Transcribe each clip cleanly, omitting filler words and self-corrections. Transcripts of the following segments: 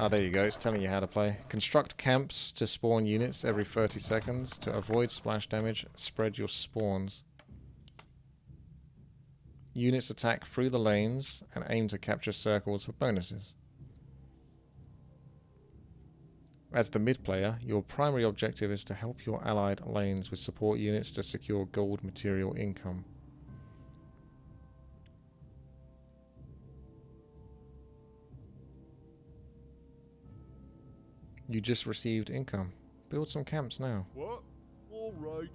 Oh, there you go. It's telling you how to play. Construct camps to spawn units every 30 seconds. To avoid splash damage, spread your spawns. Units attack through the lanes and aim to capture circles for bonuses. As the mid player, your primary objective is to help your allied lanes with support units to secure gold material income. You just received income. Build some camps now. What? All right.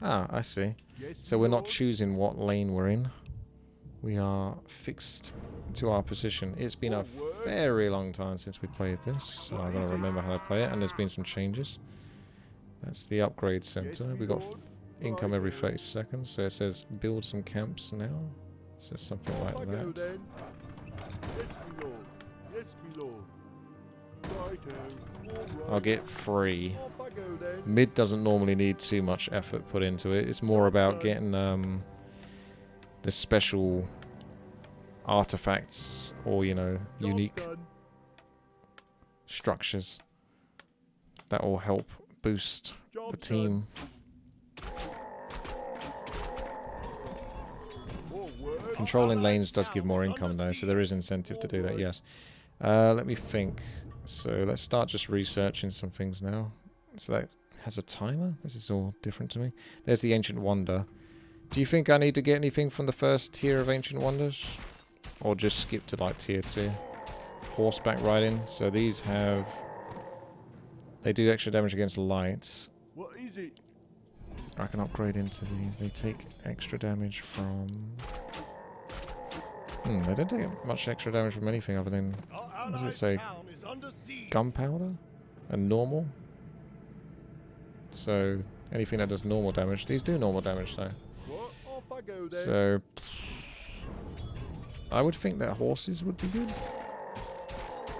Ah, I see. Yes, So we're not Lord. choosing what lane we're in. We are fixed to our position. It's been a very long time since we played this, so I've got to remember how to play it, and there's been some changes. That's the upgrade center. We got income every 30 seconds, so it says build some camps now. It says something like Off I go that. then. Yes, my lord. Yes, my lord. Righto. All right. I'll get 3. Off I go then. Mid doesn't normally need too much effort put into it. It's more about getting the special artifacts or, you know, Job unique done. structures that will help boost Job the team. More work. Controlling lanes does give more income though, so there is incentive to do that, yes. Let me think. So let's start just researching some things now. So that has a timer? This is all different to me. There's the Ancient Wonder. Do you think I need to get anything from the first tier of Ancient Wonders? Or just skip to like tier 2? Horseback riding. So these have... They do extra damage against light. What is it? I can upgrade into these. They take extra damage from... they don't take much extra damage from anything other than... What does it say? Gunpowder? And normal? So, anything that does normal damage. These do normal damage though. What? Off I go then. So... I would think that horses would be good.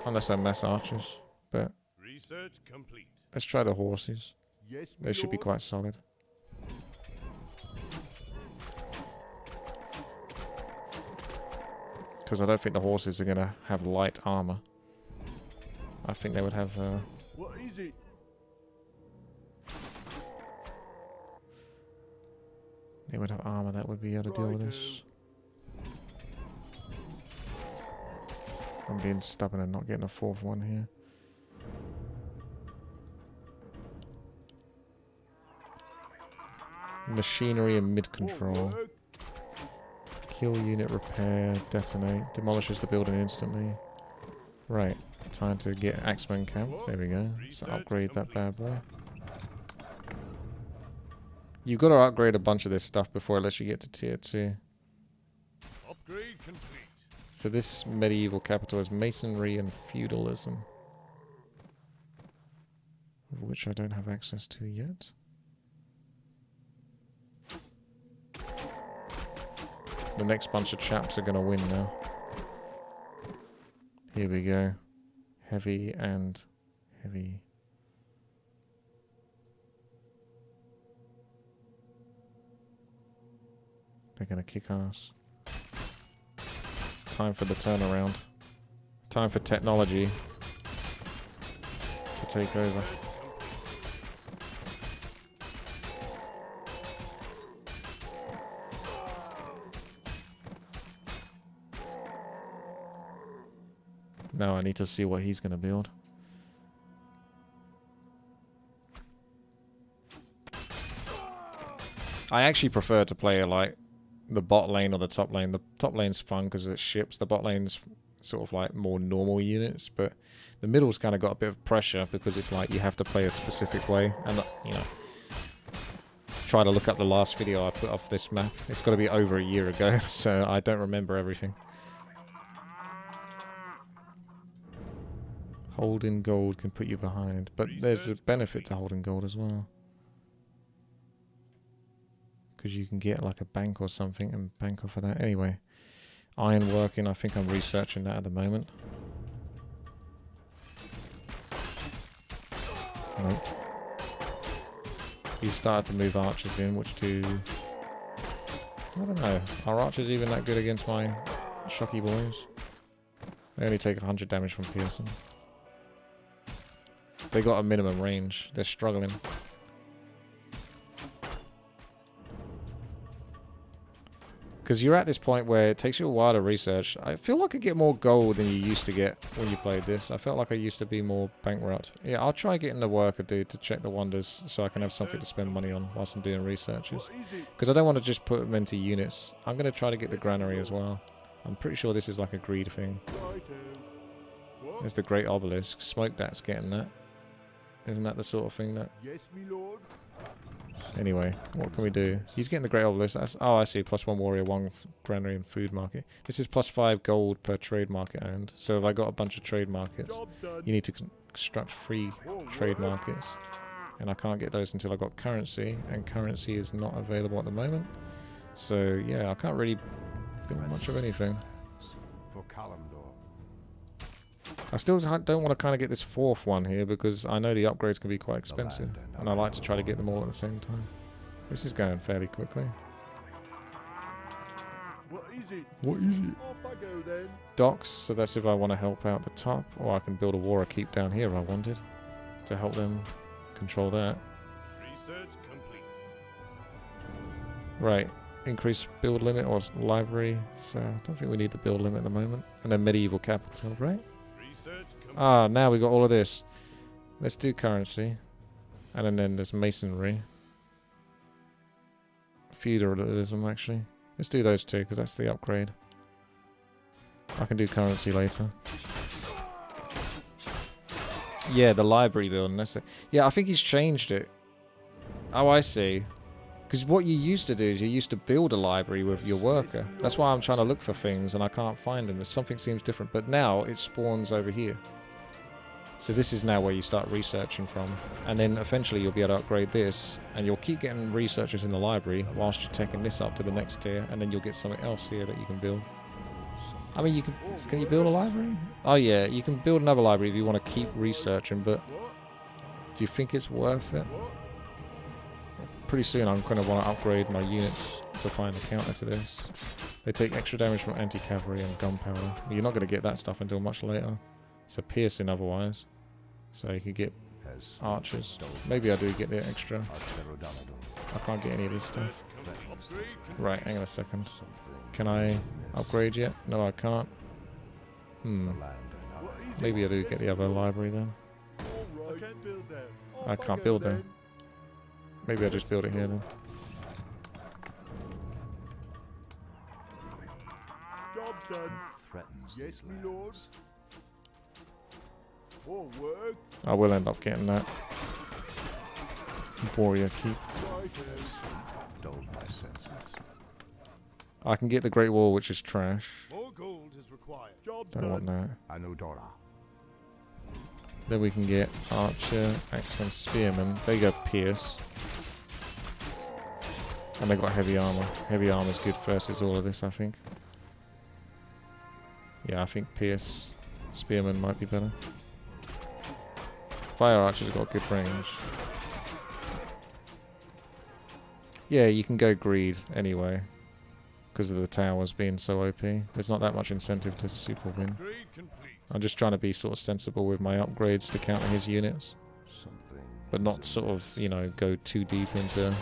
Unless they're mass archers. But Research complete. let's try the horses. Yes, my They should be lord. quite solid. Because I don't think the horses are going to have light armor. I think they would have... What is it? They would have armor that would be able to deal with this. I'm being stubborn and not getting a 4th one here. Machinery and mid-control. More work. Kill unit, repair, detonate. Demolishes the building instantly. Right. Time to get Axeman camp. There we go. So upgrade that bad boy. You've got to upgrade a bunch of this stuff before it lets you get to tier 2. Upgrade complete. So this medieval capital is masonry and feudalism. Of which I don't have access to yet. The next bunch of chaps are going to win now. Here we go. Heavy and heavy. They're going to kick ass. It's time for the turnaround. Time for technology to take over. Now I need to see what he's going to build. I actually prefer to play like the bot lane or the top lane. The top lane's fun because it's ships. The bot lane's sort of like more normal units, but the middle's kind of got a bit of pressure because it's like you have to play a specific way. And you know, try to look up the last video I put off this map. It's got to be over a year ago, so I don't remember everything. Holding gold can put you behind, but there's a benefit to holding gold as well. Because you can get like a bank or something and bank off of that. Anyway, ironworking, I think I'm researching that at the moment. Nope. He started to move archers in, which do... I don't know. Are archers even that good against my shocky boys? They only take 100 damage from piercing. They got a minimum range. They're struggling. Because you're at this point where it takes you a while to research. I feel like I get more gold than you used to get when you played this. I felt like I used to be more bankrupt. Yeah, I'll try getting the worker dude to check the wonders so I can have something to spend money on whilst I'm doing researches. What is it? Because I don't want to just put them into units. I'm going to try to get the granary as well. I'm pretty sure this is like a greed thing. Righto. What? There's the Great Obelisk. Smoke that's getting that. Isn't that the sort of thing that... Yes, me lord. Anyway, what can we do? He's getting the Great Obelisk. That's, oh, I see. +1 warrior, 1 granary and food market. This is +5 gold per trade market owned. So if I got a bunch of trade markets, Job's done. you need to construct 3 trade markets. And I can't get those until I got currency. And currency is not available at the moment. So yeah, I can't really build much of anything. For Kalimdor. I still don't want to kind of get this 4th one here because I know the upgrades can be quite expensive. And I like to try to get them all at the same time. This is going fairly quickly. What is it? What is it? Off I go then. Docks, so that's if I want to help out the top. Or I can build a war keep down here if I wanted. To help them control that. Research complete. Right. Increase build limit or library. So I don't think we need the build limit at the moment. And then medieval capital, right? Research complete. Ah, now we got all of this. Let's do currency. And then there's masonry. Feudalism, actually. Let's do those two, because that's the upgrade. I can do currency later. Yeah, the library building, that's it. Yeah, I think he's changed it. Oh, I see. Because what you used to do is you used to build a library with your worker. That's why I'm trying to look for things and I can't find them. Something seems different. But now it spawns over here. So this is now where you start researching from. And then eventually you'll be able to upgrade this. And you'll keep getting researchers in the library whilst you're taking this up to the next tier. And then you'll get something else here that you can build. I mean, you can you build a library? Oh yeah, you can build another library if you want to keep researching. But What? do you think it's worth it? What? Pretty soon I'm going to want to upgrade my units to find a counter to this. They take extra damage from anti-cavalry and gunpowder. You're not going to get that stuff until much later. It's a piercing otherwise. So you could get archers. Maybe I do get the extra. I can't get any of this stuff. Upgrade Right, hang on a second. Can I upgrade yet? No, I can't. What is Maybe I it? do get the other library then. All right. I can't build there. I can't build there. Maybe I just build it here then. Job's done. Yes, me lord. More work. I will end up getting that. Warrior keep. Righto. I can get the Great Wall, which is trash. More gold is required. Job's Don't want done. that. Anodora. Then we can get Archer, Axeman, Spearman. They go Pierce. And they got Heavy Armor. Heavy Armor's good versus all of this, I think. Yeah, I think Pierce, Spearman might be better. Fire Archer's got good range. Yeah, you can go Greed anyway. Because of the towers being so OP. There's not that much incentive to super win. Upgrade complete. I'm just trying to be sort of sensible with my upgrades to counter his units. But not sort of, you know, go too deep into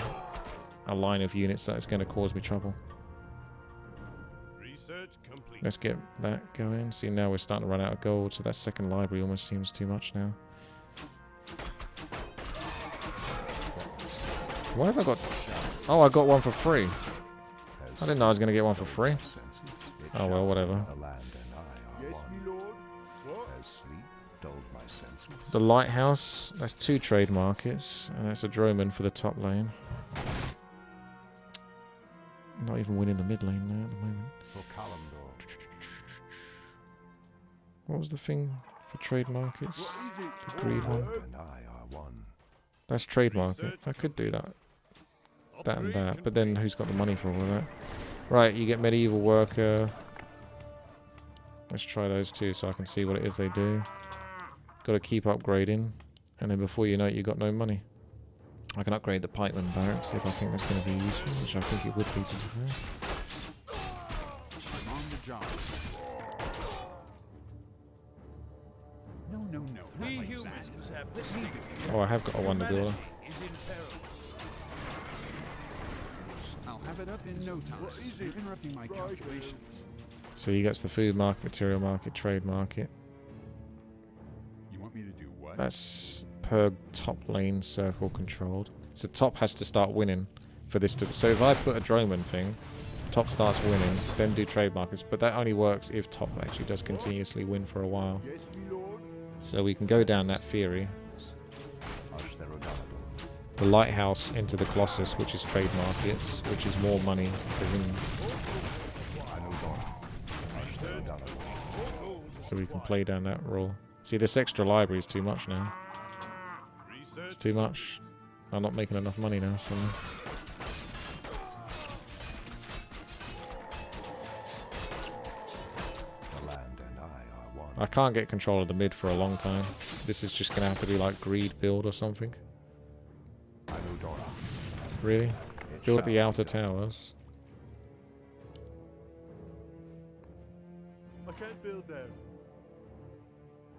a line of units that is going to cause me trouble. Research complete. Let's get that going. See, now we're starting to run out of gold, so that second library almost seems too much now. Why have I got... Oh, I got one for free. I didn't know I was going to get one for free. Oh well, whatever. Yes, me lord. What? The lighthouse, that's 2 trade markets, and that's a droman for the top lane. Not even winning the mid lane now at the moment. What was the thing for trade markets? What is it? The greed one. That's trade market. I could do that. That and that, but then who's got the money for all of that? Right, you get medieval worker. Let's try those two so I can see what it is they do. Got to keep upgrading, and then before you know it, you got no money. I can upgrade the pikeman barracks if I think that's going to be useful, which I think it would be, to be fair. No, We not like humans that. have distinct. Oh, I have got a wonder builder. Humanity is in peril. I'll have it up in no time. What is You're it? interrupting my Right, calculations. So he gets the food market, material market, trade market. You want me to do what? That's per top lane circle controlled. So top has to start winning for this to... So if I put a Droman thing, top starts winning, then do trade markets. But that only works if top actually does continuously win for a while. Yes, my lord. So we can go down that theory. The lighthouse into the Colossus, which is trade markets, which is more money for him. So we can play down that role. See, this extra library is too much now. It's too much. I'm not making enough money now, so... I can't get control of the mid for a long time. This is just going to have to be like greed build or something. Really? Build the outer towers. I can't build them.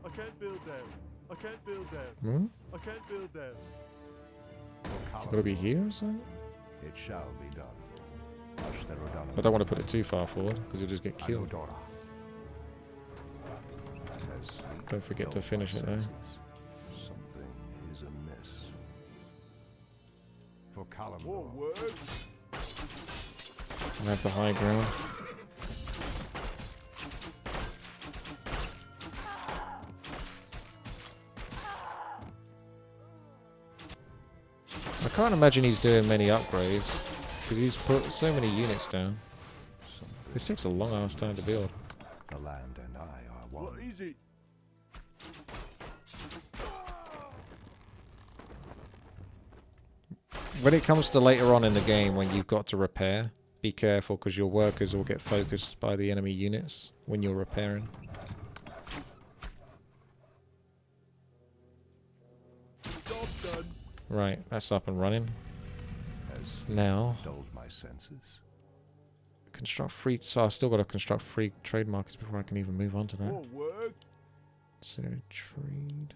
I can't build them. I can't build them. Hmm? I can't build them. Is it got to be here or something? It shall be done. I don't want to put it too far forward, because you'll just get killed. Don't forget to finish it though. Something is amiss. For More Kalimdor, work. I have the high ground. I can't imagine he's doing many upgrades, because he's put so many units down. This takes a long ass time to build. the land and I are one. What is it? When it comes to later on in the game when you've got to repair, be careful because your workers will get focused by the enemy units when you're repairing. Job done. Right, that's up and running. Has Now, dulled my senses. construct free... So I've still got to construct free trade markets before I can even move on to that. More work. So, trade...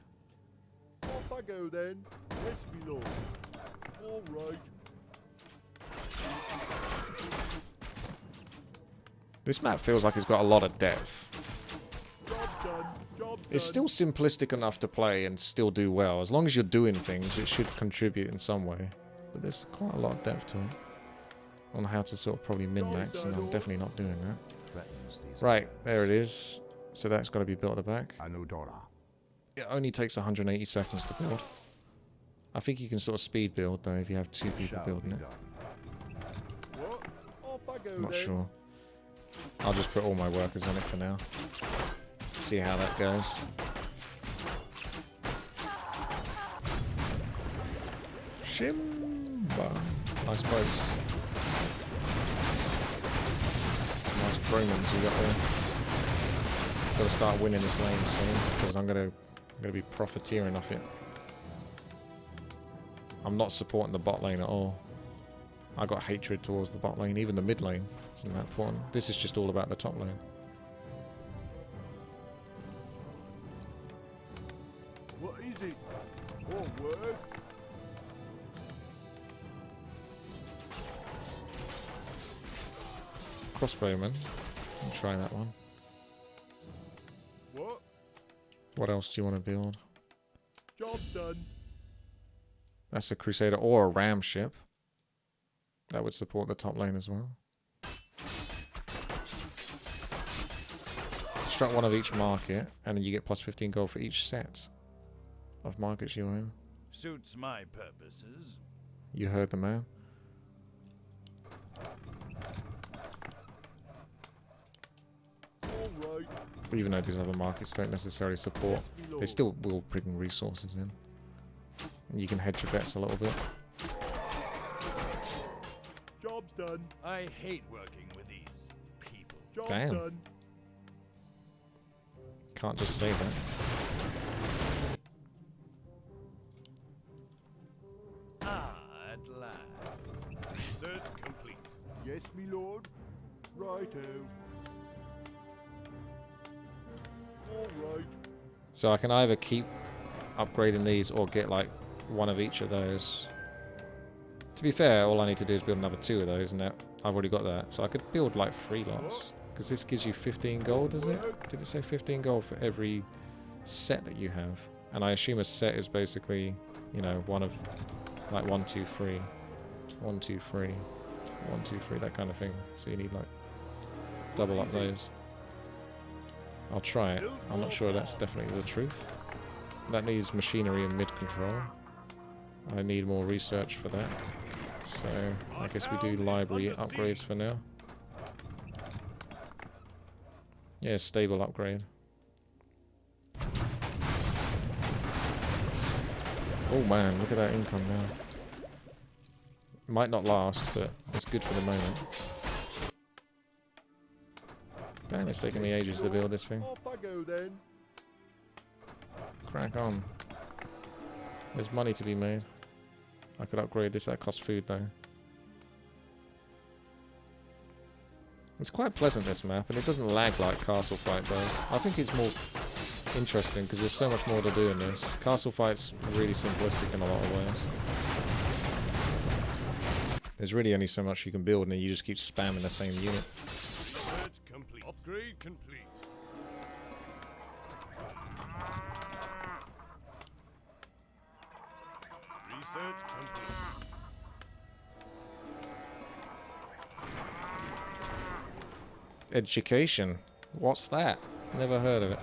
Off I go then. Yes, my lord. All right. This map feels like it's got a lot of depth. Job done. Job It's done. still simplistic enough to play and still do well. As long as you're doing things, it should contribute in some way. But there's quite a lot of depth to it. On how to sort of probably min-max, and I'm definitely not doing that. Threatens these Right, lands. there it is. So that's got to be built at the back. Anudora. It only takes 180 seconds to build. I think you can sort of speed build though if you have two people Shall building be it. done. What? Off I go I'm not then. sure. I'll just put all my workers on it for now. See how that goes. Shimba. I suppose. Some nice Bromans you got there. Gotta start winning this lane soon because I'm gonna be profiteering off it. I'm not supporting the bot lane at all. I got hatred towards the bot lane, even the mid lane isn't that important. This is just all about the top lane. What is it? More work. Crossbowman. I'll try that one. What? What else do you want to build? Job done. That's a Crusader or a Ram ship. That would support the top lane as well. Construct one of each market, and then you get plus 15 gold for each set of markets you own. Suits my purposes. You heard the man. All right. Even though these other markets don't necessarily support, Yes, my they lord. still will bring resources in. And you can hedge your bets a little bit. Job's done. I hate working with these people. Job's Damn. done. Can't just say that. Ah, at last. Research complete. Yes, my lord. Righto. All right. So I can either keep upgrading these or get like one of each of those. To be fair, all I need to do is build another 2 of those, and that I've already got that. So I could build like 3 lots. Because this gives you 15 gold, does it? Did it say 15 gold for every set that you have? And I assume a set is basically, you know, one of like 1, 2, 3. 1, 2, 3. 1, 2, 3, that kind of thing. So you need like double up those. I'll try it. I'm not sure that's definitely the truth. That needs machinery and mid-control. I need more research for that. So I guess we do library upgrades for now. Yeah, stable upgrade. Oh man, look at that income now. Might not last, but it's good for the moment. Damn, it's taking me ages to build this thing. Off I go then. Crack on. There's money to be made. I could upgrade this, that costs food though. It's quite pleasant, this map, and it doesn't lag like Castle Fight does. I think it's more interesting because there's so much more to do in this. Castle Fight's really simplistic in a lot of ways. There's really only so much you can build and then you just keep spamming the same unit. Research complete. Upgrade complete. Research complete. Education. What's that? Never heard of it.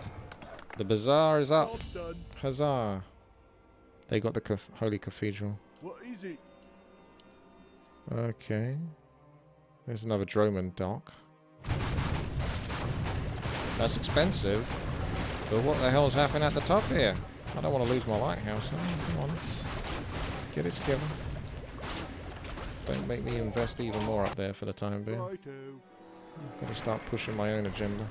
The bazaar is up. Job done. Huzzah. They got the Holy Cathedral. What is it? Okay. There's another Droman dock. That's expensive. But what the hell's happening at the top here? I don't want to lose my lighthouse. Come on. Get it together. Don't make me invest even more up there for the time being. Righto. Gotta start pushing my own agenda.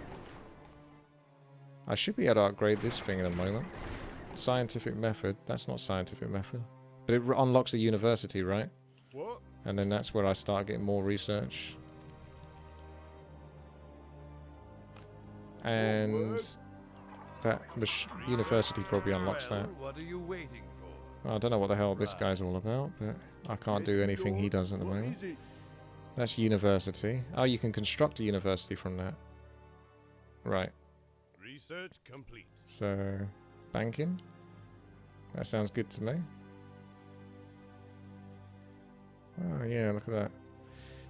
I should be able to upgrade this thing in a moment. Scientific method. That's not scientific method. But it unlocks the university, right? What? And then that's where I start getting more research. And that university probably unlocks that. What are you waiting for? I don't know what the hell this guy's all about, but I can't do anything he does at the What moment. is it? That's university. Oh, you can construct a university from that. Right. Research complete. So, banking? That sounds good to me. Oh yeah, look at that.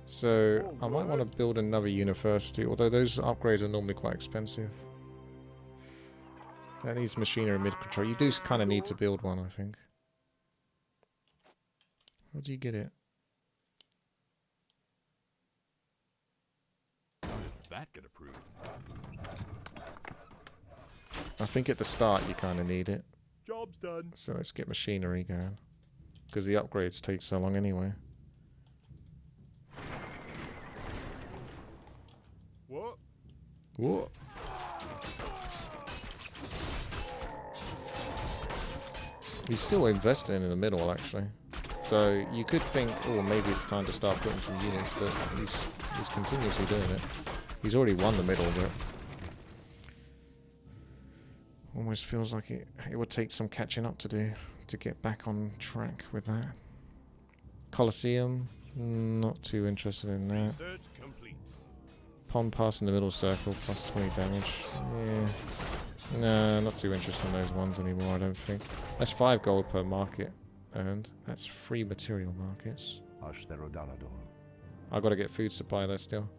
So, I might want to build another university, although those upgrades are normally quite expensive. That needs machinery mid-control. You do kind of need to build one, I think. How do you get it? How did that get approved? I think at the start you kind of need it. Job's done. So let's get machinery going. Because the upgrades take so long anyway. What? What? He's still investing in the middle, actually. So you could think, oh, maybe it's time to start putting some units, but he's continuously doing it. He's already won the middle, but almost feels like it would take some catching up to do to get back on track with that. Colosseum, not too interested in that. Research complete. Pond pass in the middle circle, plus 20 damage. Yeah. No, not too interested in those ones anymore, I don't think. That's 5 gold per market earned. That's 3 material markets. Ashtherodalador. I've got to get food supply there still.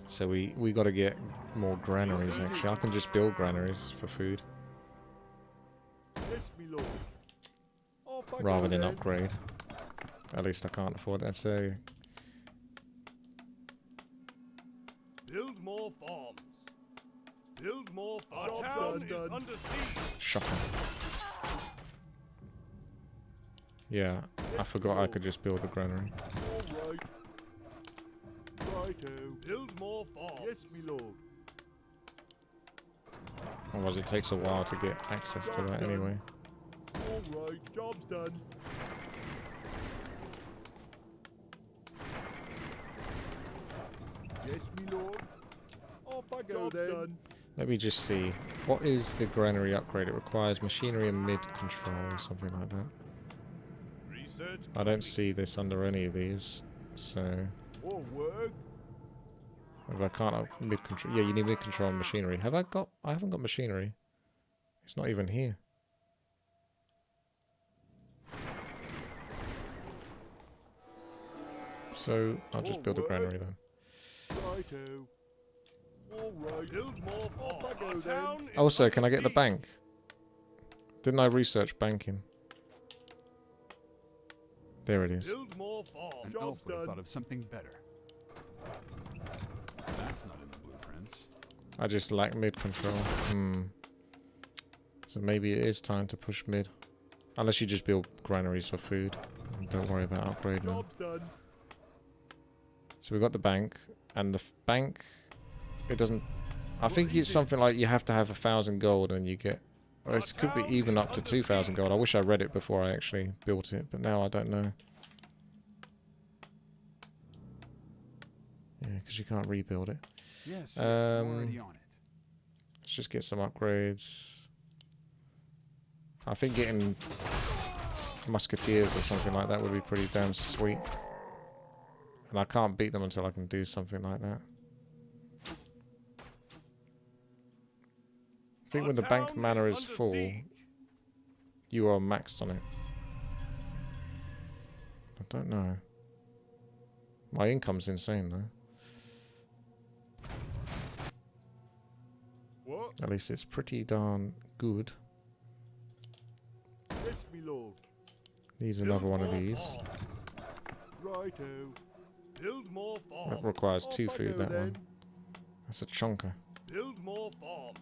So we got to get more granaries actually. I can just build granaries for food Yes, me lord. Off I rather go than then. upgrade. At least I can't afford that. So Build more farms. Build more farms. Job Our town done. is under siege. shocking. Yeah, I forgot I could just build a granary. All right. Righto. Build more farms. Yes, me lord. Otherwise it takes a while to get access to that anyway. All right, job's done. Yes, me lord. Off I go then. Done. Let me just see. What is the granary upgrade? It requires machinery and mid control or something like that. Research I don't see this under any of these, so More work. if I can't up mid control, yeah, you need mid control and machinery. Have I got? I haven't got machinery. It's not even here. So I'll just build a granary then. Righto. All right. Build more Off I farms. go Our then. town is Also, under can I get the siege. bank? Didn't I research banking? There it is. Build more farms. An Job's elf would have done. thought of something better. That's not in the blueprints. I just lack mid control. So maybe it is time to push mid. Unless you just build granaries for food. And don't worry about upgrading them. Job's done. So we got the bank. And the bank, it doesn't... I think is it's it? something like you have to have 1,000 gold and you get... Well, it could be even up to 2,000 gold. I wish I read it before I actually built it. But now I don't know. Yeah, because you can't rebuild it. Yes, I'm already Um, on it. Let's just get some upgrades. I think getting musketeers or something like that would be pretty damn sweet. And I can't beat them until I can do something like that. I think Our when the bank town mana is under full, siege. you are maxed on it. I don't know. My income's insane though. What? At least it's pretty darn good. Yes, me lord. Needs Build another one of more these. farms. Righto. Build more farms. That requires Off 2 I food, go that then. one. That's a chunker. Build more farms.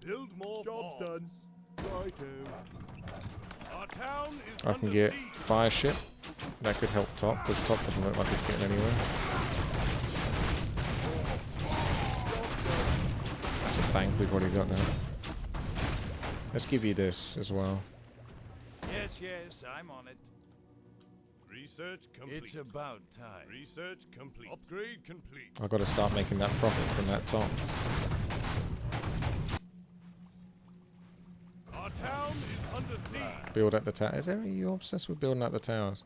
Build more Job's done. farms. Righto. Our town is I can under get siege. fire ship. That could help top, because top doesn't look like it's getting anywhere. That's a bank we've already got now. Let's give you this as well. Yes, yes, I'm on it. Research complete. It's about time. Research complete. Upgrade complete. I've got to start making that profit from that top. Our town is under siege. Build at the tower. Is there you obsessed with building at the towers?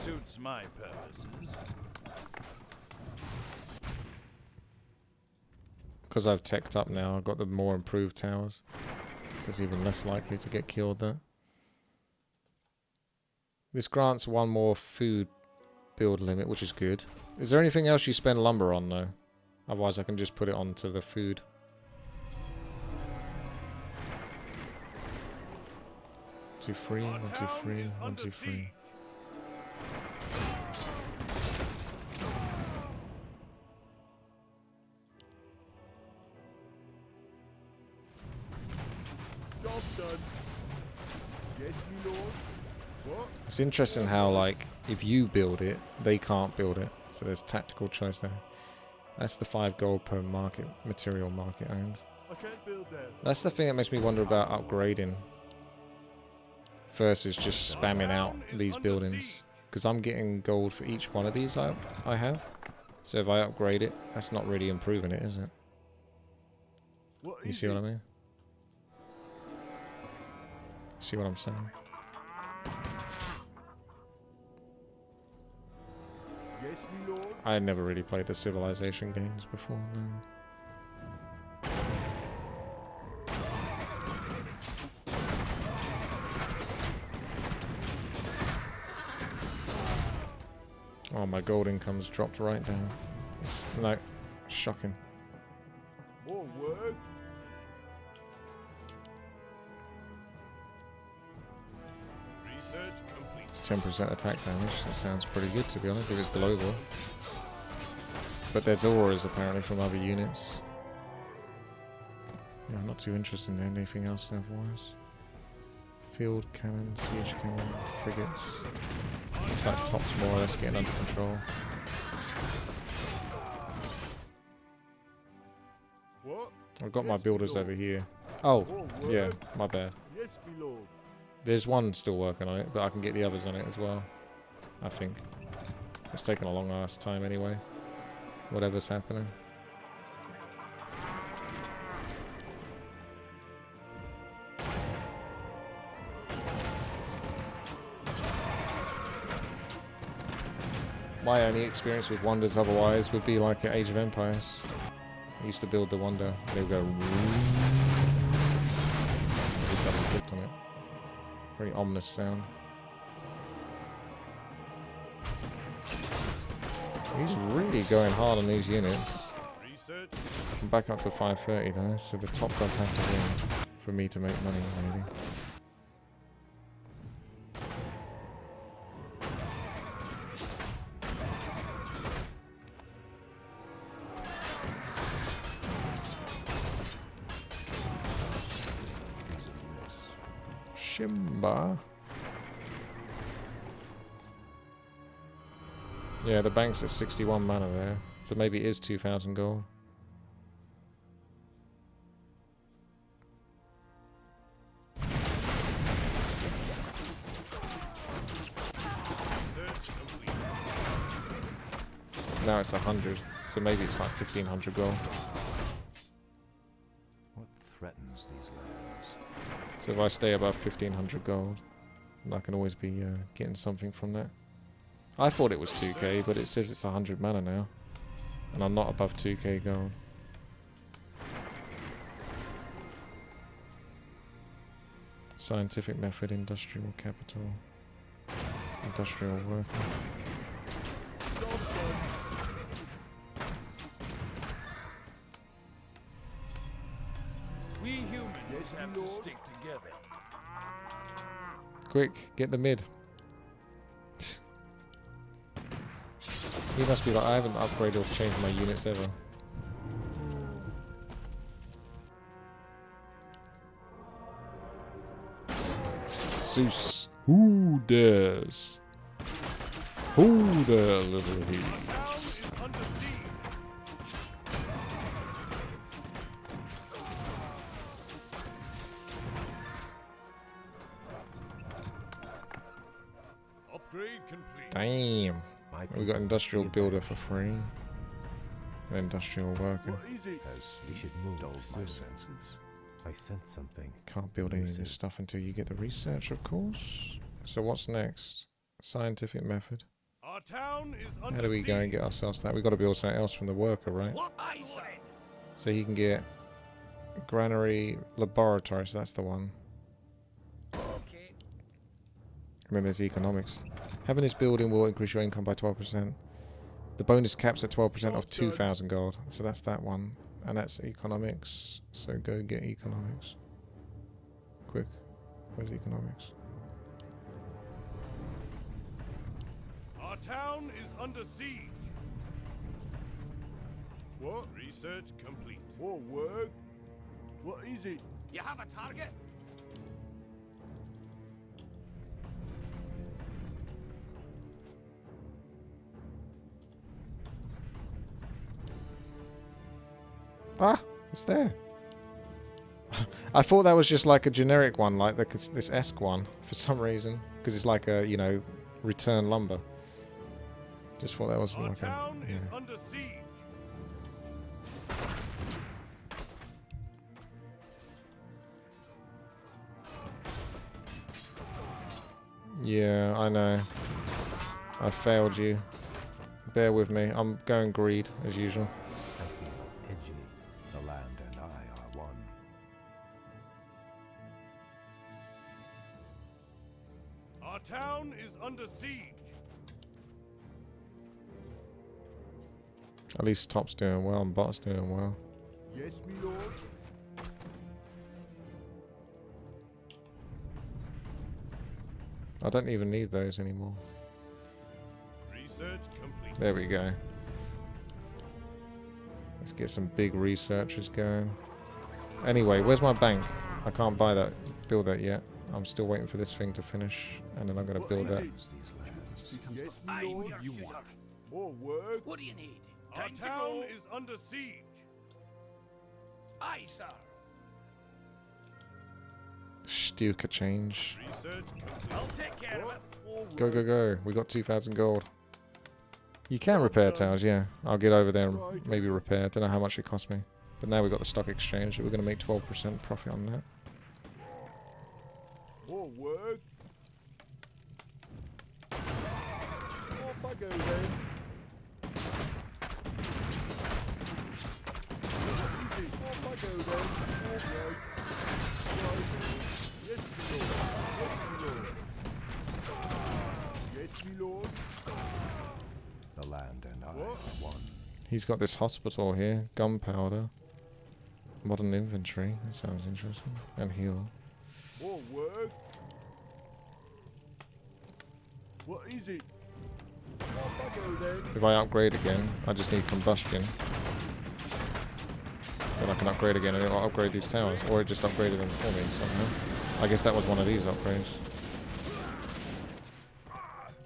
Suits my purposes. Because I've teched up now, I've got the more improved towers. So it's even less likely to get killed there. This grants one more food build limit, which is good. Is there anything else you spend lumber on though? Otherwise I can just put it onto the food. Two, three, Our 1, 2, town 3, is 1, under 2, 3. siege. Job's done. Yes, me lord. What? It's interesting how, like, if you build it, they can't build it. So there's tactical choice there. That's the 5 gold per market, material market owned. I can't build that. That's the thing that makes me wonder about upgrading versus just spamming out these buildings. Because I'm getting gold for each one of these I have. So if I upgrade it, that's not really improving it, is it? What You is see it? what I mean? See what I'm saying? Yes, me lord. I had never really played the Civilization games before, no. Oh, my gold income's dropped right down. Like, shocking. More work. Research complete. It's 10% attack damage. That sounds pretty good, to be honest, if it's global. But there's auras, apparently, from other units. Yeah, I'm not too interested in anything else otherwise. Field cannon, siege cannon, frigates. Looks like top's more or less getting under control. What? I've got my Yes, builders lord. over here. Oh, More work. yeah, my bad. Yes, me lord. There's one still working on it, but I can get the others on it as well. I think. It's taken a long ass time anyway. Whatever's happening. My only experience with wonders otherwise would be like at Age of Empires. I used to build the wonder. They would go. Every time I clicked on it. Very ominous sound. He's really going hard on these units. Research. I'm back up to 530 though, so the top does have to win for me to make money, really. Shimba. Yeah, the bank's at 61 mana there, so maybe it is 2,000 gold. Research complete. Now it's 100, so maybe it's like 1,500 gold. What threatens these lands? So if I stay above 1,500 gold, I can always be getting something from that. I thought it was 2k, but it says it's 100 mana now. And I'm not above 2k gold. Scientific method, industrial capital, industrial worker. We humans Yes, have my to lord. stick together. Quick, get the mid. He must be like, I haven't upgraded or changed my units ever. Zeus. Who dares? Who dare little he? Town is under siege. Upgrade complete. Damn. My We got people industrial see a builder bench for free. An industrial worker. What is it? Has We should move dulled my soon. senses. I sense something. Can't build any of this Lucid. stuff until you get the research, of course. So what's next? Scientific method. Our town is under How do we go and siege. get ourselves that? We've got to build something else from the worker, right? What I said. So he can get granary laboratory, so that's the one. Okay. And then there's economics. Having this building will increase your income by 12%. The bonus caps at 12% of 2,000 gold. So that's that one. And that's economics. So go get economics. Quick. Where's economics? Our town is under siege. What? Research complete. More work? What is it? You have a target? Ah! It's there. I thought that was just like a generic one, like this ESC one, for some reason. Because it's like a, you know, return lumber. Just thought that was Our like a... town yeah. is under siege. Yeah, I know. I failed you. Bear with me. I'm going greed, as usual. I feel edgy. The land and I are one. Our town is under siege. At least top's doing well and bot's doing well. Yes, my lord. I don't even need those anymore. Research complete. There we go. Let's get some big researchers going. Anyway, where's my bank? I can't buy that, build that yet. I'm still waiting for this thing to finish, and then I'm going to What build is that. it? Use these lands. Yes, my I'm lord. your you suitor. want? More work? What do you need? Our Time to town go. is under siege. Aye, sir. Stuka change. Research complete. I'll take care of it. All Go, right. go, go. We got 2,000 gold. You can repair towers, yeah. I'll get over there and maybe repair. Don't know how much it cost me. But now we've got the stock exchange. So we're going to make 12% profit on that. More work. Off I go then. Easy. Off I go then. All right. Right. Yes, my lord. Yes, my lord. The land and I What? are one. He's got this hospital here. Gunpowder. Modern inventory. That sounds interesting. And heal. More work. What is it? Off I go then. If I upgrade again, I just need combustion. Then I can upgrade again and it'll upgrade these towers. Or it just upgraded them for me somehow. I guess that was one of these upgrades.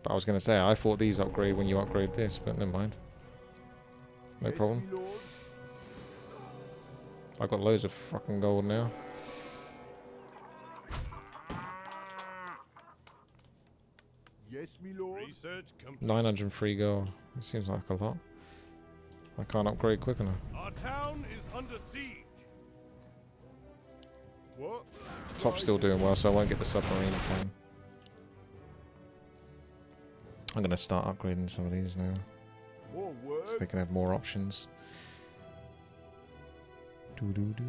But I was going to say, I thought these upgrade when you upgrade this, but never mind. No Yes, problem. my lord. I've got loads of fucking gold now. Yes, my lord. Research complete. 903 gold. It seems like a lot. I can't upgrade quick enough. Our town is under siege. What? Top's still doing well, so I won't get the submarine plan. I'm going to start upgrading some of these now, More so they work. can have more options. Doo-doo-doo,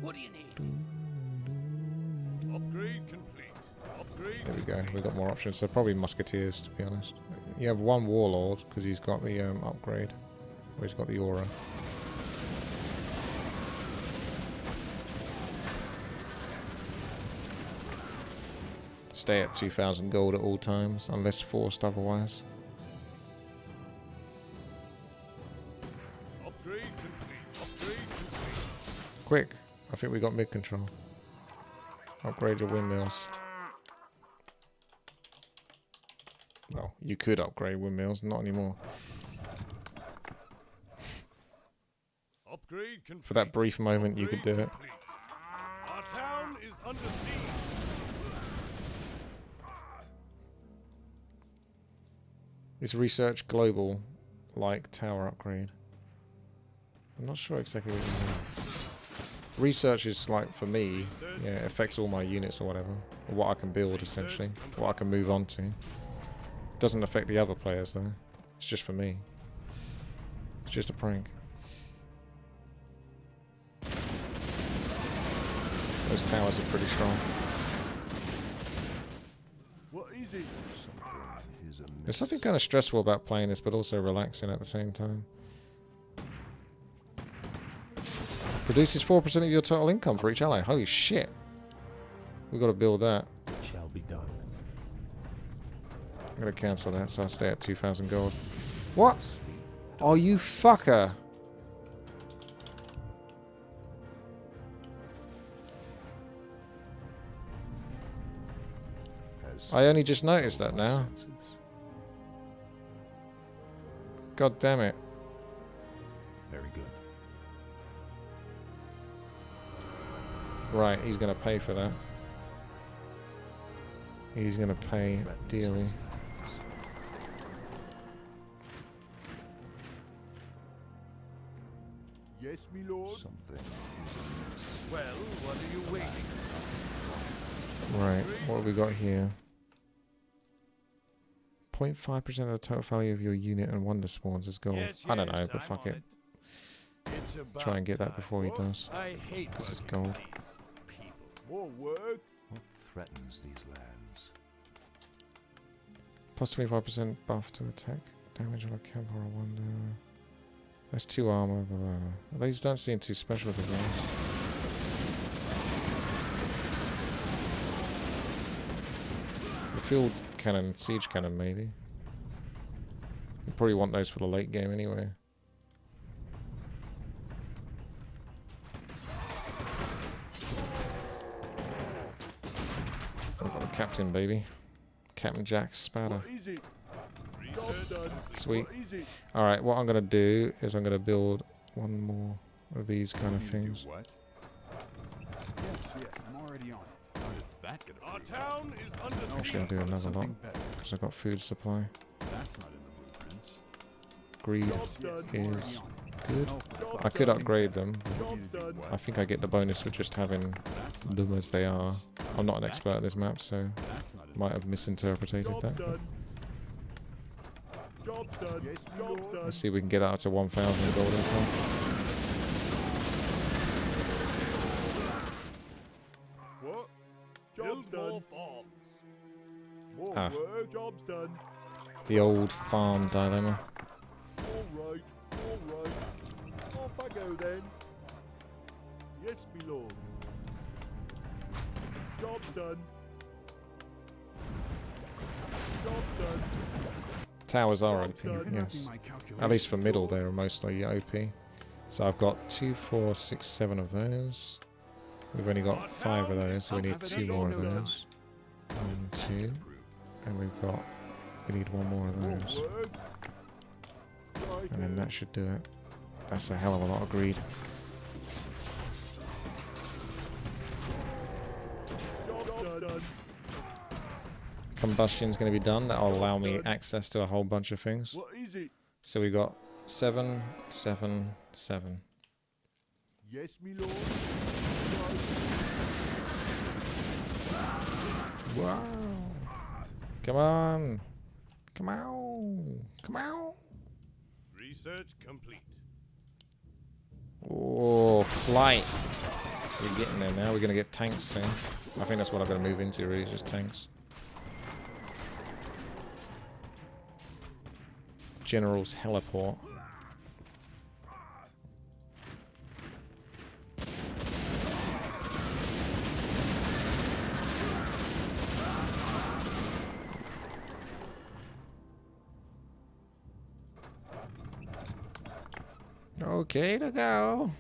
What do you need? doo-doo-doo. Upgrade complete. Upgrade. There we go. We've got more options. So probably musketeers, to be honest. You have one warlord because he's got the upgrade, or he's got the aura. Stay at 2,000 gold at all times, unless forced otherwise. Upgrade complete. Upgrade complete. Quick! I think we got mid control. Upgrade your windmills. Well, you could upgrade windmills, not anymore. Upgrade complete. For that brief moment, you could do it. Complete. Our town is under siege. Is research global, like tower upgrade? I'm not sure exactly what you mean. Research is like, for me, yeah, it affects all my units or whatever. Or what I can build, essentially. What I can move on to. Doesn't affect the other players, though. It's just for me. It's just a prank. Those towers are pretty strong. What is it? Something is amiss. There's something kind of stressful about playing this, but also relaxing at the same time. Produces 4% of your total income for each ally. Holy shit. We've got to build that. It shall be done. I'm going to cancel that, so I'll stay at 2,000 gold. What? Oh, you fucker. Has I only just noticed that now. senses. God damn it. Very good. Right, he's going to pay for that. He's going to pay dearly. Yes, my lord. Something is amiss. Well, what are you waiting Right, what have we got here? 0.5% of the total value of your unit and wonder spawns is gold. Yes, I don't know, yes, but I'm fuck on it. It's about Try and get that time. before he does. I hate This is working gold. with these people. More work. What threatens these lands? Plus 25% buff to attack. Damage on a camp or a wonder. That's 2 armor. Blah, blah, blah. These don't seem too special to be honest. The field cannon, siege cannon maybe. You probably want those for the late game anyway. I've got the captain, baby. Captain Jack Sparrow. What is it? Job done. Sweet. What is it? Alright, what I'm going to do is I'm going to build one more of these kind of You do things. what? Yes, yes, I'm already on it. that gonna Our be? town is under Actually, I'll siege. do another lot Something better. because I've got food supply. That's not in the blueprints. Greed Job's done. is good. Job's I could done. upgrade them. Job's done. I think I get the bonus for just having That's not them as they are. I'm not an That- expert at this map, so That's not in might have misinterpreted Job's that. done. Job's done. Yes, Job's Lord. done. Let's see if we can get that up to 1,000 gold income. What? Build Job's more done. farms. More Ah. work. Job's done. The old farm dilemma. All right. All right. Off I go then. Yes, me lord. Job's done. Job's done. Towers are OP, Job's done. yes. At least for middle, they're mostly OP. So I've got 2, 4, 6, 7 of those. We've only got 5 of those, so we need 2 more of those. 1, 2, and we need 1 more of More those. work. Right. And then that should do it. That's a hell of a lot of greed. Job's done. Combustion's going to be done. That'll allow me access to a whole bunch of things. What is it? So we got 7, 7, 7. Yes, me lord. Wow. Come on. Come on. Come on. Research complete. Oh, flight. We're getting there now. We're going to get tanks soon. I think that's what I'm going to move into, really, just tanks. General's heliport. Okay to go.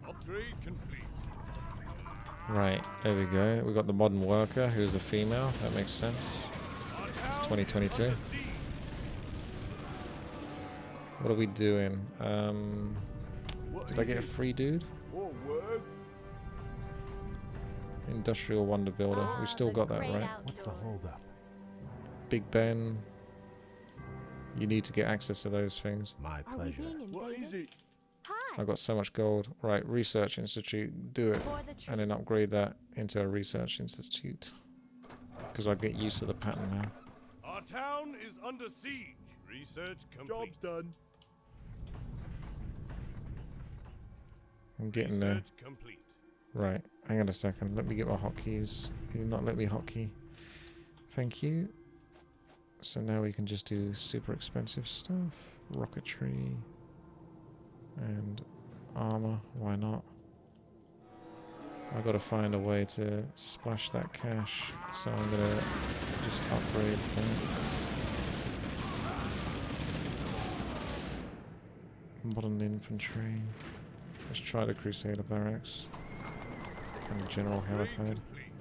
Upgrade complete. Right, there we go. We got the modern worker, who's a female. That makes sense. Our town It's 2022. is under siege. What are we doing? What Did I is get a it? free dude? More work. Industrial Wonder Builder. We still got that, right? What's the holdup? Big Ben. You need to get access to those things. My Are we pleasure. being What is invaded? it? Hi. I got so much gold. Right, Research Institute. Do it. For the And then troops. upgrade that into a Research Institute. Because I get used to the pattern now. Our town is under siege. Research complete. Job's done. I'm getting there. Research complete. Right, hang on a second. Let me get my hotkeys. You did not let me hotkey. Thank you. So now we can just do super expensive stuff. Rocketry. And armor. Why not? I gotta find a way to splash that cash. So I'm gonna just upgrade things. Modern infantry. Let's try the Crusader barracks. And general Upgrade helipad. complete.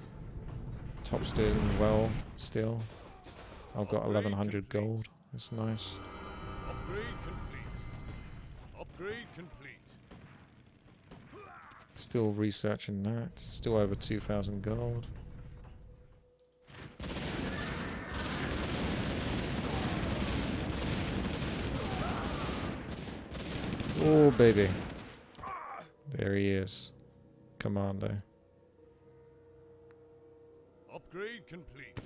Top's doing well still. I've got 1100 gold. That's nice. Upgrade complete. Upgrade complete. Still researching that. Still over 2000 gold. Oh, baby. There he is. Commando. Upgrade complete.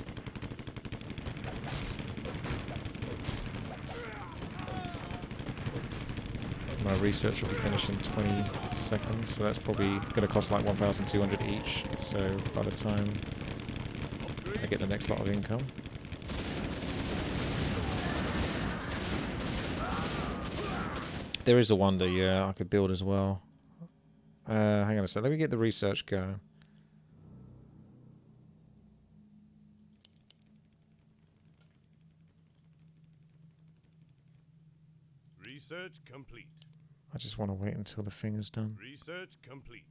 My research will be finished in 20 seconds, so that's probably going to cost like 1,200 each. So by the time I get the next lot of income. There is a wonder, yeah, I could build as well. Hang on a sec, let me get the research going. Research complete. I just want to wait until the thing is done. Research complete.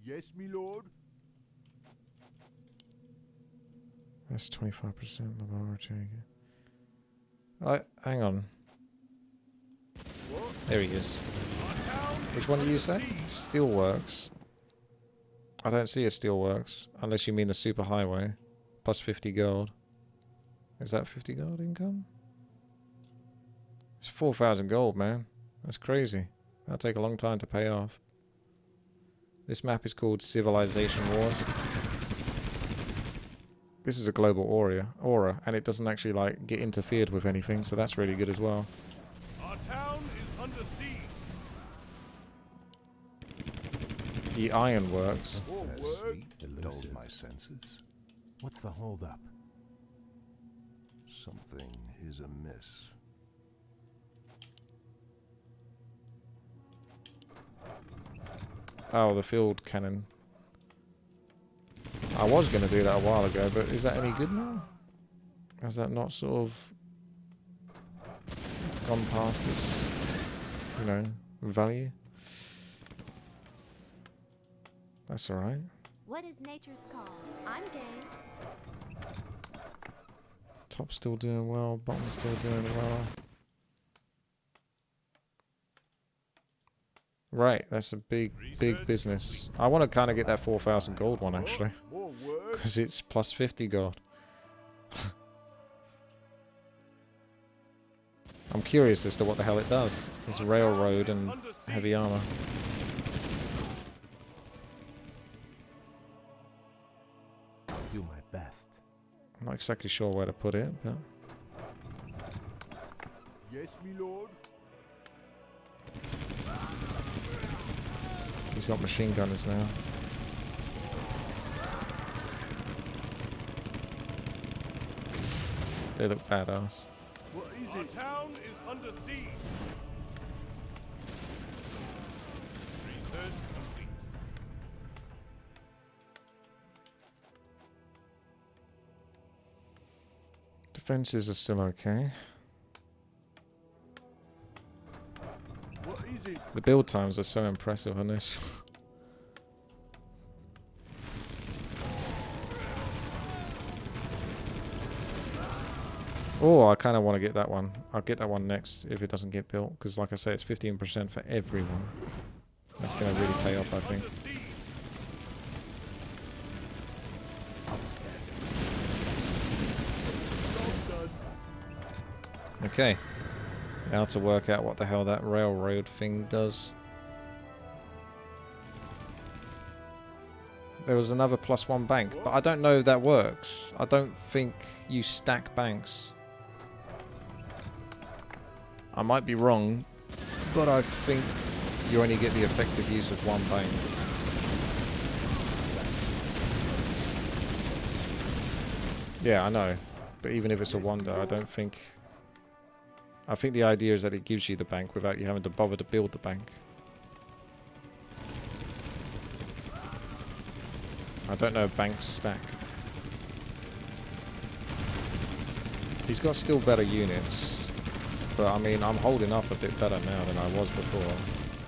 Yes, me lord. That's 25% laboratory. Hang on. There he is. Our town Which is one did you under say? siege. Steelworks. I don't see a Steelworks, unless you mean the superhighway. Plus 50 gold. Is that 50 gold income? It's 4,000 gold, man. That's crazy. That'll take a long time to pay off. This map is called Civilization Wars. This is a global aura, and it doesn't actually like get interfered with anything, so that's really good as well. Our town is under siege. The ironworks. More Says work. sweet, dulled my senses. What's the holdup? Something is amiss. Oh, the field cannon. I was going to do that a while ago, but is that any good now? Has that not sort of gone past its, you know, value? That's alright. What is nature's call? I'm game. Top still doing well, bottom still doing well. Right, that's a big business. I want to kind of get that 4,000 gold one, actually. More work. Because it's plus 50 gold. I'm curious as to what the hell it does. It's railroad and heavy armor. I'll do my best. I'm not exactly sure where to put it, but Yes, me lord. he's got machine gunners now. They look badass. What is Our it? town is under siege. Research complete. Defenses are still okay. What is it? The build times are so impressive on this. Oh, I kind of want to get that one. I'll get that one next if it doesn't get built, because like I say, it's 15% for everyone. That's going to really pay off, I think. Under siege. Job done. Okay. Now to work out what the hell that railroad thing does. There was another +1 bank, but I don't know if that works. I don't think you stack banks. I might be wrong, but I think you only get the effective use of one bank. Yeah, I know. But even if it's a wonder, I don't think... I think the idea is that it gives you the bank without you having to bother to build the bank. I don't know if banks stack. He's got still better units. But I mean, I'm holding up a bit better now than I was before.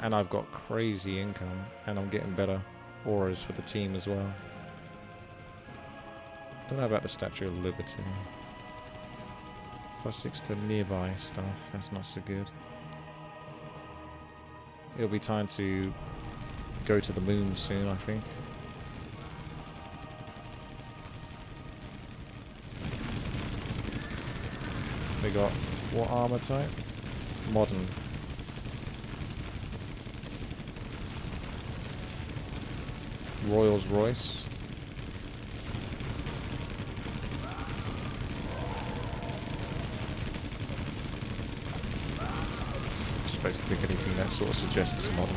And I've got crazy income. And I'm getting better auras for the team as well. Don't know about the Statue of Liberty. +6 to nearby stuff. That's not so good. It'll be time to go to the moon soon, I think. We got what armor type? Modern. Rolls Royce. Just basically anything that sort of suggests modern.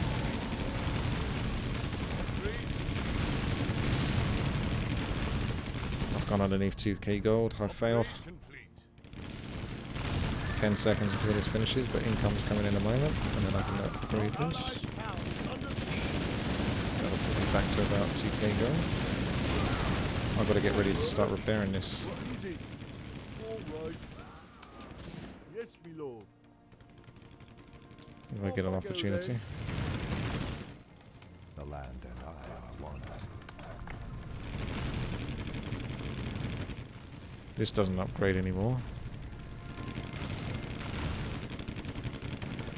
I've gone underneath 2k gold. I failed. Complete. 10 seconds until this finishes, but income's coming in a moment, and then I can upgrade this. Allied town is under siege. That'll put me back to about 2k gold. I've got to get ready to start repairing this. What is it? All right. Yes, me lord. If I get an opportunity. The land and I are one. This doesn't upgrade anymore.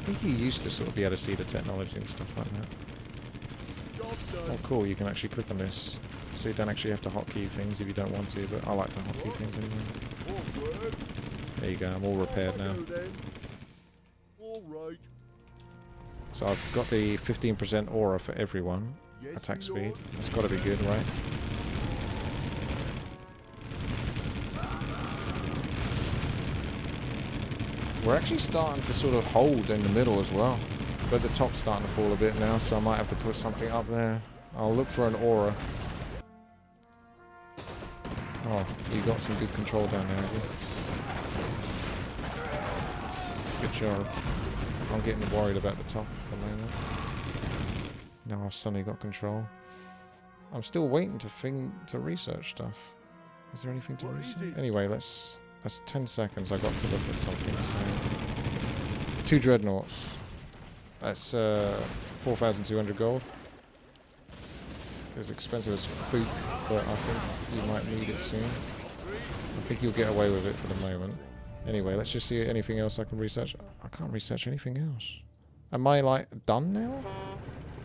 think you used to sort of be able to see the technology and stuff like that. Job Oh, done. cool, you can actually click on this. So you don't actually have to hotkey things if you don't want to, but I like to hotkey things anyway. Forward. There you go, I'm all repaired Off I now. go then. All right. So I've got the 15% aura for everyone. Yes, Attack my speed. lord. That's got to be good, right? We're actually starting to sort of hold in the middle as well. But the top's starting to fall a bit now, so I might have to put something up there. I'll look for an aura. Oh, you got some good control down there, have you? Good job. I'm getting worried about the top at the moment. Now I've suddenly got control. I'm still waiting to research stuff. Is there anything to What is research? it? Anyway, that's 10 seconds. I got to look at something. So 2 dreadnoughts. That's 4,200 gold. It's expensive as fook, but I think you might need it soon. I think you'll get away with it for the moment. Anyway, let's just see anything else I can research. I can't research anything else. Am I like done now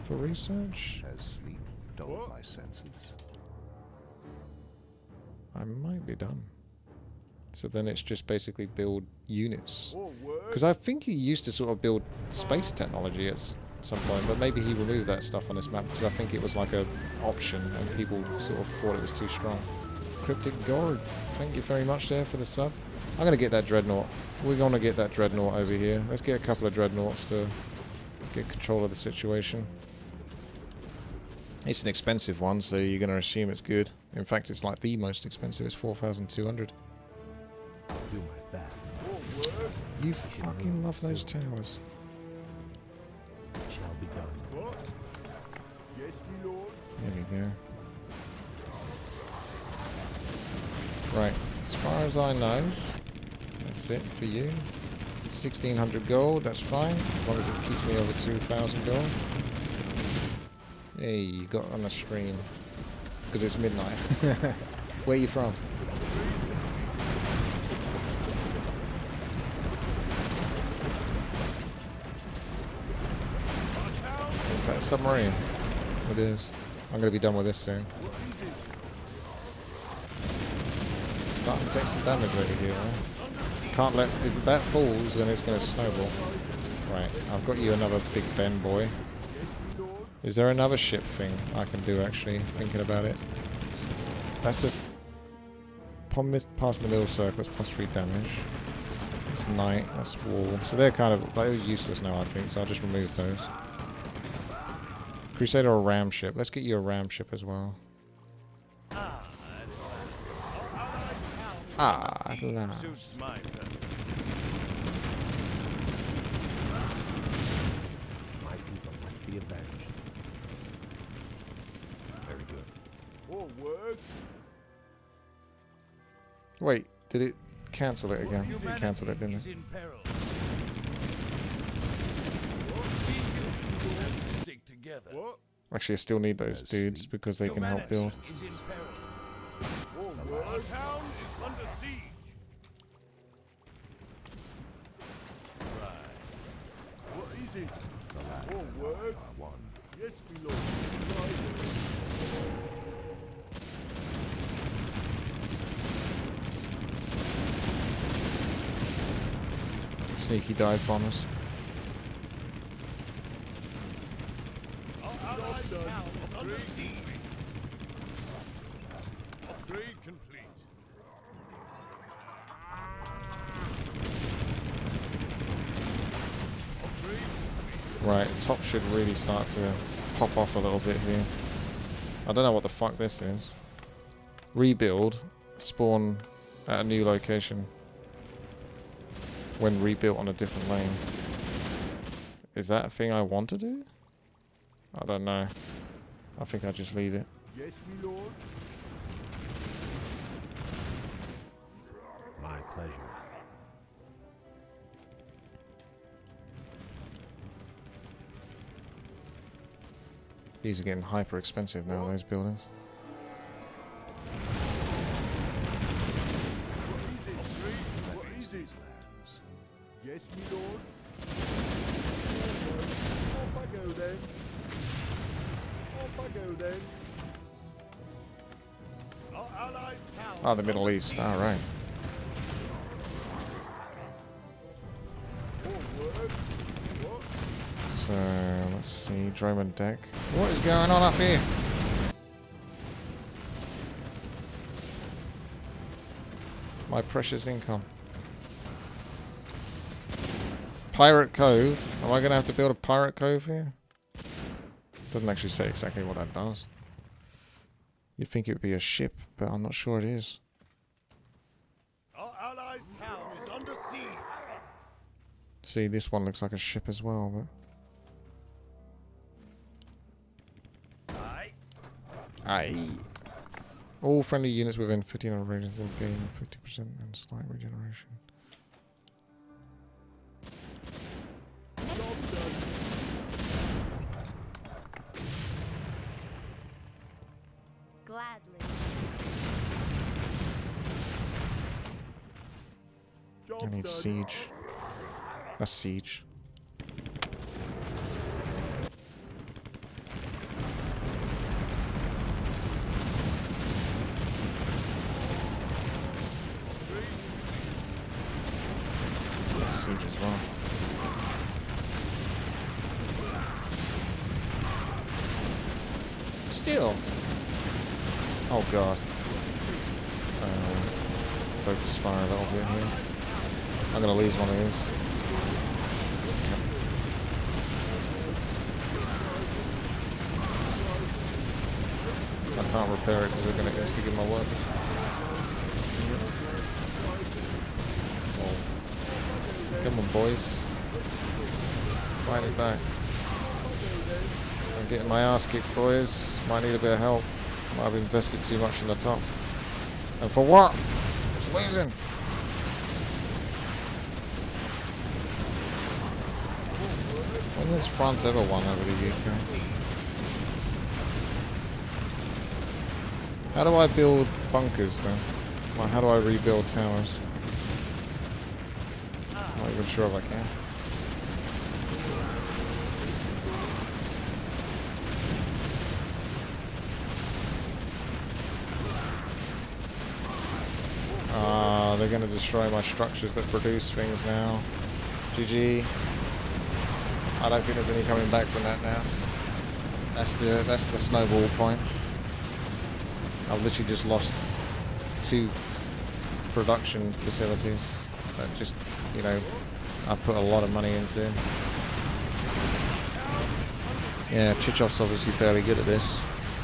for research? As sleep dulled my senses. I might be done. So then it's just basically build units. Forward. Because I think he used to sort of build space technology at some point, but maybe he removed that stuff on this map because I think it was like a option and people sort of thought it was too strong. Cryptic Guard, thank you very much there for the sub. I'm going to get that dreadnought. We're going to get that dreadnought over here. Let's get a couple of dreadnoughts to get control of the situation. It's an expensive one, so you're going to assume it's good. In fact, it's like the most expensive. It's 4,200. I'll do my best. Forward. You fucking love those towers. It shall be done. What? Yes, my lord. There we go. Right, as far as I know, that's it for you. 1,600 gold, that's fine, as long as it keeps me over 2,000 gold. Hey, you got on the stream. Because it's midnight. Where are you from? Is that a submarine? It is. I'm going to be done with this soon. What is it? Starting to take some damage over here, right? Can't let... If that falls, then it's going to snowball. Right, I've got you another Big Ben boy. Yes, my lord. Is there another ship thing I can do, actually, thinking about it? That's a... Upon passing the middle circle, it's plus 3 damage. It's night, that's wall. So they're kind of... They're useless now, I think, so I'll just remove those. Crusader or ram ship. Let's get you a ram ship as well. Ah, at last. Suits my purpose. My people must be avenged. Very good. Forward. Wait, did it cancel it again? It cancelled it, didn't Is it? in peril. Stick together. What? Actually, I still need those dudes because they can help build. Is in peril. Forward. Our town is under siege. What is it? The land Forward. are one. Yes, my lord. Right. Sneaky dive bombers. Our allied town is under siege. Upgrade complete. Upgrade complete. Right, top should really start to pop off a little bit here. I don't know what the fuck this is. Rebuild, spawn at a new location when rebuilt on a different lane. Is that a thing I want to do? I don't know. I think I'll just leave it. Yes, my lord. My pleasure. These are getting hyper expensive now, those buildings. What is it? What is it? Lands. Yes, my lord. Off I go then. Off I go then. Our allies' town. Oh, the is Middle under East. siege. All right. Forward. What? So let's see, Droman deck. What is going on up here? My precious income. Pirate Cove. Am I gonna have to build a pirate cove here? Doesn't actually say exactly what that does. You'd think it would be a ship, but I'm not sure it is. Our allies' town is under siege. See, this one looks like a ship as well, but Aye. aye. All friendly units within 15 range will gain 50% and slight regeneration. Job done. Gladly. Job I need done. siege. That's siege. That's siege as well. Still. Oh god. Focus fire a little bit here. I'm gonna lose one of these. I can't repair it because they're gonna insta give my workers. Oh. Come on, boys. Fight it back. I'm getting my ass kicked, boys. Might need a bit of help. Might have invested too much in the top. And for what? It's losing. When has France ever won over the UK? How do I build bunkers then? Like, how do I rebuild towers? I'm not even sure if I can. Ah, they're going to destroy my structures that produce things now. GG. I don't think there's any coming back from that now. That's the snowball point. I've literally just lost 2 production facilities that just, you know, I put a lot of money into. Yeah, Chichov's obviously fairly good at this.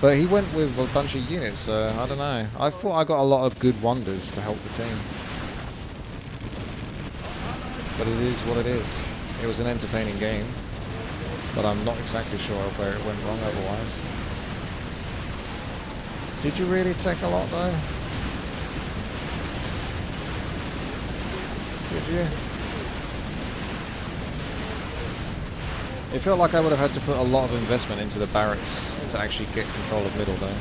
But he went with a bunch of units, so I don't know. I thought I got a lot of good wonders to help the team. But it is what it is. It was an entertaining game. But I'm not exactly sure where it went wrong otherwise. Did you really take a lot though? Did you? It felt like I would have had to put a lot of investment into the barracks to actually get control of middle though.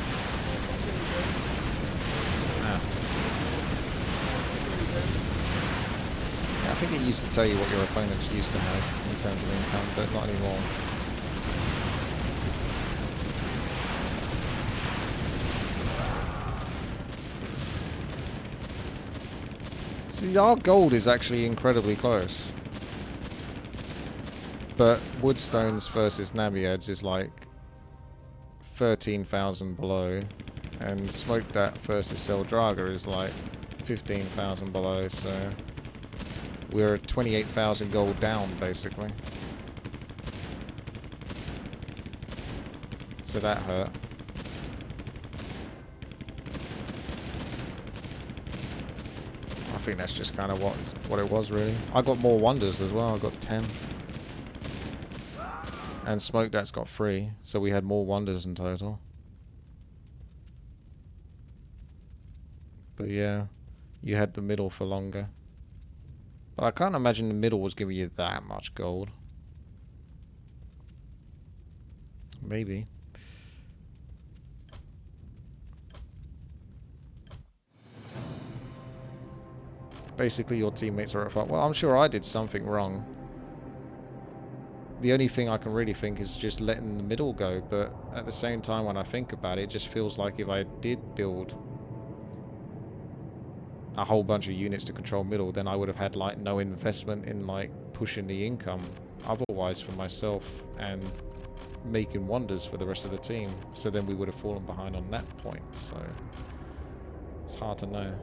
Ah. Yeah, I think it used to tell you what your opponents used to have in terms of income, but not anymore. See, our gold is actually incredibly close. But Woodstones versus Namiads is like 13,000 below. And Smokedat versus Seldraga is like 15,000 below, so we're 28,000 gold down, basically. So that hurt. I think that's just kind of what it was, really. I got more wonders as well. I got 10. And Smokedat's got 3, so we had more wonders in total. But yeah, you had the middle for longer. But I can't imagine the middle was giving you that much gold. Maybe. Basically, your teammates are at fault. Well, I'm sure I did something wrong. the only thing I can really think is just letting the middle go. But at the same time, when I think about it, it just feels like if I did build a whole bunch of units to control middle, then I would have had like no investment in like pushing the income otherwise for myself and making wonders for the rest of the team. So then we would have fallen behind on that point. So it's hard to know.